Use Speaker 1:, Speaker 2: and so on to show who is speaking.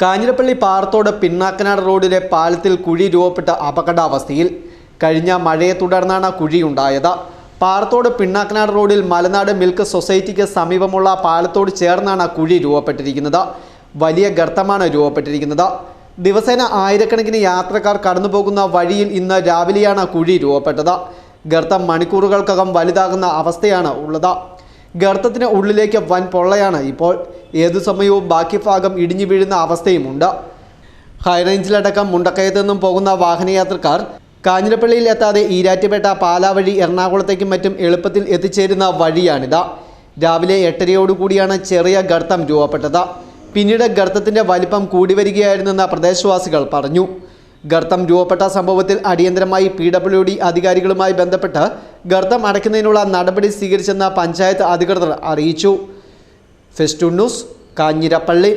Speaker 1: കാഞ്ഞിരപ്പള്ളി പാറത്തോട് പിണ്ണാക്കനാട് റോഡിലെ പാലത്തിൽ കുഴി രൂപപ്പെട്ട അപകടാവസ്ഥയിൽ. കഴിഞ്ഞ മഴയെ തുടർന്നാണ് കുഴിയുണ്ടായത്. പാറത്തോട് പിണ്ണാക്കനാട് റോഡിൽ മലനാട് മിൽക്ക് സൊസൈറ്റിക്ക് സമീപമുള്ള പാലത്തോട് ചേർന്നാണ് കുഴി രൂപപ്പെട്ടിരിക്കുന്നത്. വലിയ ഗർത്തമാണ് രൂപപ്പെട്ടിരിക്കുന്നത്. ദിവസേന ആയിരക്കണക്കിന് യാത്രക്കാർ കടന്നുപോകുന്ന വഴിയിൽ ഇന്ന് രാവിലെയാണ് കുഴി രൂപപ്പെട്ടത്. ഗർത്തം മണിക്കൂറുകൾക്കകം വലുതാകുന്ന അവസ്ഥയാണ് ഉള്ളത്. ഗർത്തത്തിന് ഉള്ളിലേക്ക് വൻ പൊള്ളയാണ് ഇപ്പോൾ. ഏതു സമയവും ബാക്കി ഭാഗം ഇടിഞ്ഞു വീഴുന്ന അവസ്ഥയുമുണ്ട്. ഹൈറേഞ്ചിലടക്കം മുണ്ടക്കയത്തു നിന്നും പോകുന്ന വാഹനയാത്രക്കാർ കാഞ്ഞിരപ്പള്ളിയിൽ എത്താതെ ഈരാറ്റുപേട്ട പാലാ വഴി എറണാകുളത്തേക്കും മറ്റും എളുപ്പത്തിൽ എത്തിച്ചേരുന്ന വഴിയാണിത്. രാവിലെ 8:30യോടുകൂടിയാണ് ചെറിയ ഗർത്തം രൂപപ്പെട്ടത്. പിന്നീട് ഗർത്തത്തിൻ്റെ വലിപ്പം കൂടി വരികയായിരുന്നെന്ന് പ്രദേശവാസികൾ പറഞ്ഞു. ഗർത്തം രൂപപ്പെട്ട സംഭവത്തിൽ അടിയന്തരമായി PWD അധികാരികളുമായി ബന്ധപ്പെട്ട് ഗർത്തം അടയ്ക്കുന്നതിനുള്ള നടപടി സ്വീകരിച്ചെന്ന് പഞ്ചായത്ത് അധികൃതർ അറിയിച്ചു. Festoon news, Kanjirappally.